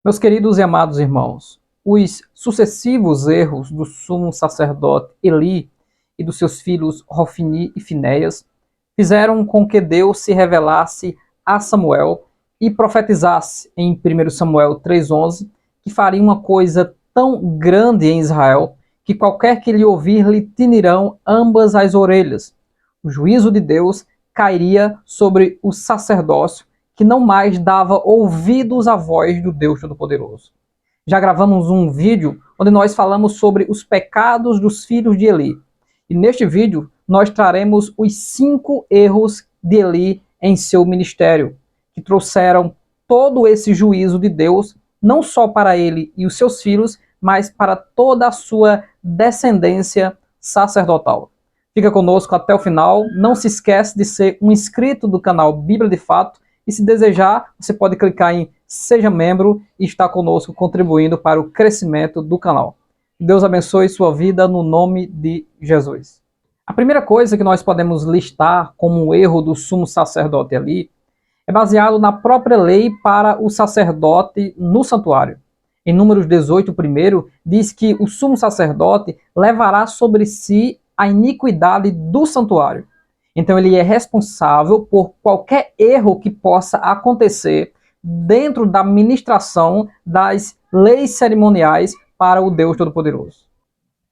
Meus queridos e amados irmãos, os sucessivos erros do sumo sacerdote Eli e dos seus filhos Hofni e Finéias fizeram com que Deus se revelasse a Samuel e profetizasse em 1 Samuel 3,11 que faria uma coisa tão grande em Israel que qualquer que lhe ouvir lhe tinirão ambas as orelhas. O juízo de Deus cairia sobre o sacerdócio que não mais dava ouvidos à voz do Deus Todo-Poderoso. Já gravamos um vídeo onde nós falamos sobre os pecados dos filhos de Eli. E neste vídeo nós traremos os 5 erros de Eli em seu ministério, que trouxeram todo esse juízo de Deus, não só para ele e os seus filhos, mas para toda a sua descendência sacerdotal. Fica conosco até o final. Não se esquece de ser um inscrito do canal Bíblia de Fato. E se desejar, você pode clicar em Seja Membro e estar conosco contribuindo para o crescimento do canal. Deus abençoe sua vida no nome de Jesus. A primeira coisa que nós podemos listar como um erro do sumo sacerdote ali é baseado na própria lei para o sacerdote no santuário. Em Números 18, primeiro, diz que o sumo sacerdote levará sobre si a iniquidade do santuário. Então ele é responsável por qualquer erro que possa acontecer dentro da ministração das leis cerimoniais para o Deus Todo-Poderoso.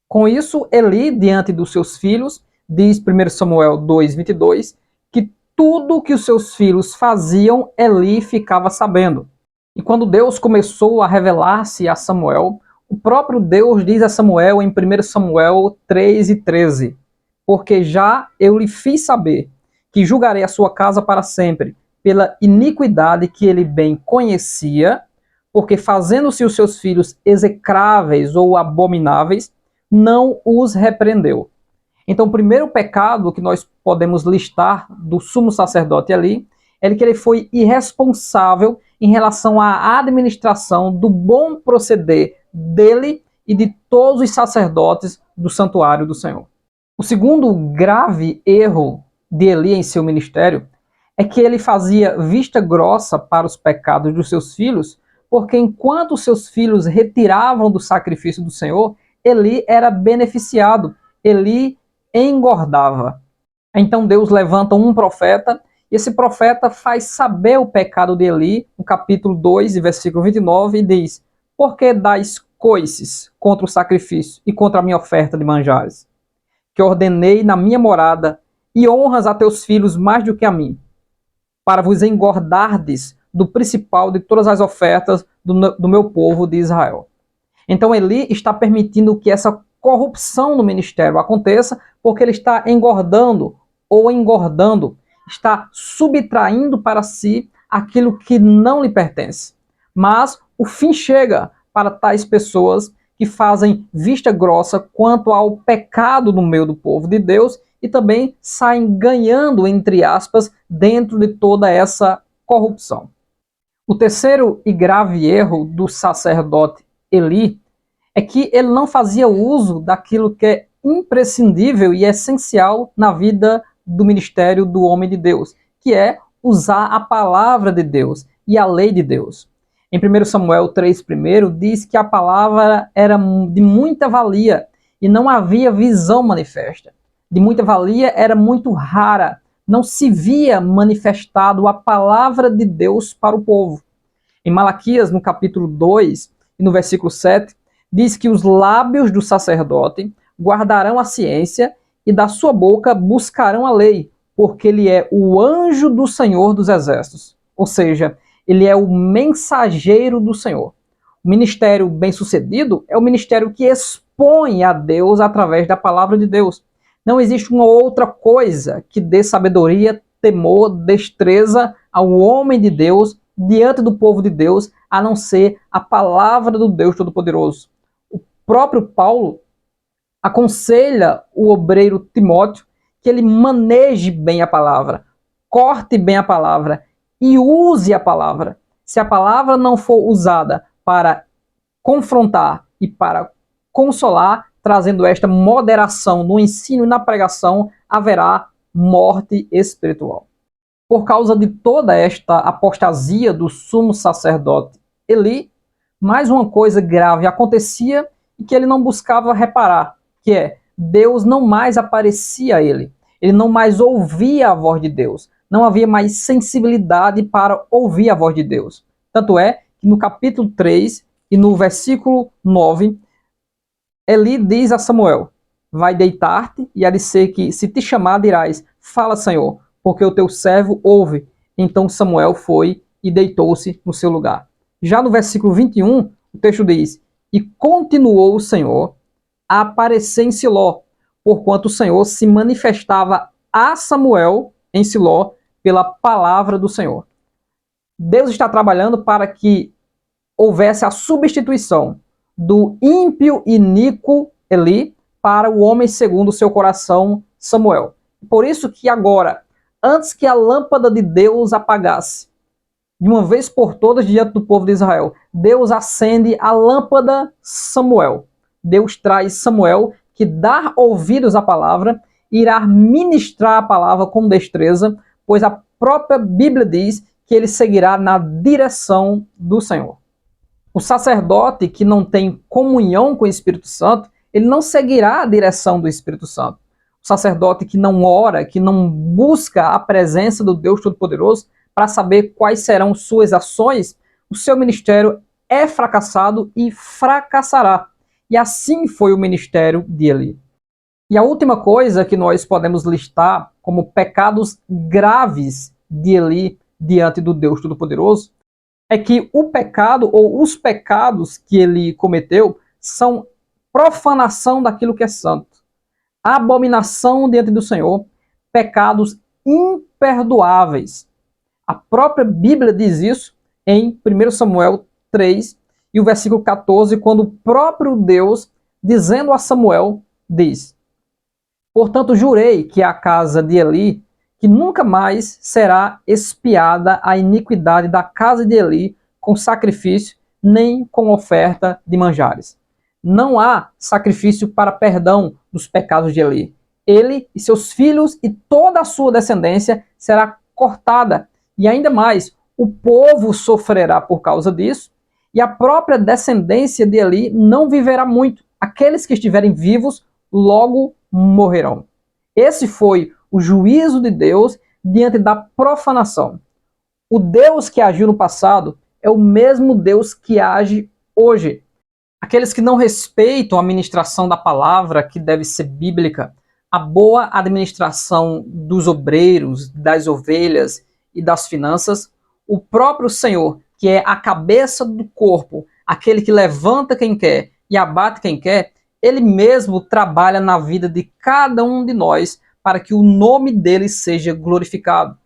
Com isso, Eli, diante dos seus filhos, diz 1 Samuel 2,22, que tudo que os seus filhos faziam, Eli ficava sabendo. E quando Deus começou a revelar-se a Samuel, o próprio Deus diz a Samuel em 1 Samuel 3,13, porque já eu lhe fiz saber que julgarei a sua casa para sempre, pela iniquidade que ele bem conhecia, porque fazendo-se os seus filhos execráveis ou abomináveis, não os repreendeu. Então, o primeiro pecado que nós podemos listar do sumo sacerdote ali é que ele foi irresponsável em relação à administração do bom proceder dele e de todos os sacerdotes do santuário do Senhor. O segundo grave erro de Eli em seu ministério é que ele fazia vista grossa para os pecados dos seus filhos, porque enquanto seus filhos retiravam do sacrifício do Senhor, Eli era beneficiado, Eli engordava. Então Deus levanta um profeta, e esse profeta faz saber o pecado de Eli, no capítulo 2, versículo 29, e diz: por que dais coices contra o sacrifício e contra a minha oferta de manjares? Que ordenei na minha morada, e honras a teus filhos mais do que a mim, para vos engordardes do principal de todas as ofertas do meu povo de Israel. Então Eli está permitindo que essa corrupção no ministério aconteça, porque ele está engordando ou engordando, está subtraindo para si aquilo que não lhe pertence. Mas o fim chega para tais pessoas que fazem vista grossa quanto ao pecado no meio do povo de Deus e também saem ganhando, entre aspas, dentro de toda essa corrupção. O terceiro e grave erro do sacerdote Eli é que ele não fazia uso daquilo que é imprescindível e essencial na vida do ministério do homem de Deus, que é usar a palavra de Deus e a lei de Deus. Em 1 Samuel 3,1 diz que a palavra era de muita valia e não havia visão manifesta. De muita valia era muito rara, não se via manifestado a palavra de Deus para o povo. Em Malaquias, no capítulo 2 e no versículo 7, diz que os lábios do sacerdote guardarão a ciência e da sua boca buscarão a lei, porque ele é o anjo do Senhor dos Exércitos. Ou seja, ele é o mensageiro do Senhor. O ministério bem-sucedido é o ministério que expõe a Deus através da palavra de Deus. Não existe uma outra coisa que dê sabedoria, temor, destreza ao homem de Deus diante do povo de Deus, a não ser a palavra do Deus Todo-Poderoso. O próprio Paulo aconselha o obreiro Timóteo que ele maneje bem a palavra, corte bem a palavra e use a palavra. Se a palavra não for usada para confrontar e para consolar, trazendo esta moderação no ensino e na pregação, haverá morte espiritual. Por causa de toda esta apostasia do sumo sacerdote Eli, mais uma coisa grave acontecia e que ele não buscava reparar, que é, Deus não mais aparecia a ele. Ele não mais ouvia a voz de Deus. Não havia mais sensibilidade para ouvir a voz de Deus. Tanto é que no capítulo 3 e no versículo 9, Eli diz a Samuel: vai deitar-te, e há de ser que, se te chamar, dirás: fala, Senhor, porque o teu servo ouve. Então Samuel foi e deitou-se no seu lugar. Já no versículo 21, o texto diz: e continuou o Senhor a aparecer em Siló, porquanto o Senhor se manifestava a Samuel em Siló pela palavra do Senhor. Deus está trabalhando para que houvesse a substituição do ímpio e iníquo Eli para o homem segundo o seu coração, Samuel. Por isso que agora, antes que a lâmpada de Deus apagasse, de uma vez por todas diante do povo de Israel, Deus acende a lâmpada Samuel. Deus traz Samuel, que dá ouvidos à palavra, irá ministrar a palavra com destreza, pois a própria Bíblia diz que ele seguirá na direção do Senhor. O sacerdote que não tem comunhão com o Espírito Santo, ele não seguirá a direção do Espírito Santo. O sacerdote que não ora, que não busca a presença do Deus Todo-Poderoso para saber quais serão suas ações, o seu ministério é fracassado e fracassará. E assim foi o ministério de Eli. E a última coisa que nós podemos listar como pecados graves de Eli diante do Deus Todo-Poderoso é que o pecado ou os pecados que ele cometeu são profanação daquilo que é santo, abominação diante do Senhor, pecados imperdoáveis. A própria Bíblia diz isso em 1 Samuel 3 e o versículo 14, quando o próprio Deus, dizendo a Samuel, diz: portanto, jurei que a casa de Eli, que nunca mais será expiada a iniquidade da casa de Eli com sacrifício, nem com oferta de manjares. Não há sacrifício para perdão dos pecados de Eli. Ele e seus filhos e toda a sua descendência será cortada. E ainda mais, o povo sofrerá por causa disso, e a própria descendência de Eli não viverá muito. Aqueles que estiverem vivos logo morrerão. Esse foi o juízo de Deus diante da profanação. O Deus que agiu no passado é o mesmo Deus que age hoje. Aqueles que não respeitam a ministração da palavra, que deve ser bíblica, a boa administração dos obreiros, das ovelhas e das finanças, o próprio Senhor, que é a cabeça do corpo, aquele que levanta quem quer e abate quem quer, ele mesmo trabalha na vida de cada um de nós para que o nome dele seja glorificado.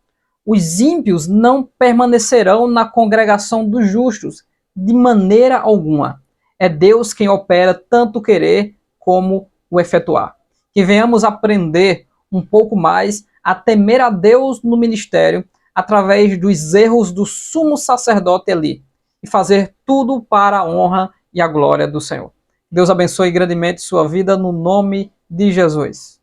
Os ímpios não permanecerão na congregação dos justos, de maneira alguma. É Deus quem opera tanto o querer como o efetuar. Que venhamos aprender um pouco mais a temer a Deus no ministério através dos erros do sumo sacerdote Eli e fazer tudo para a honra e a glória do Senhor. Deus abençoe grandemente sua vida no nome de Jesus.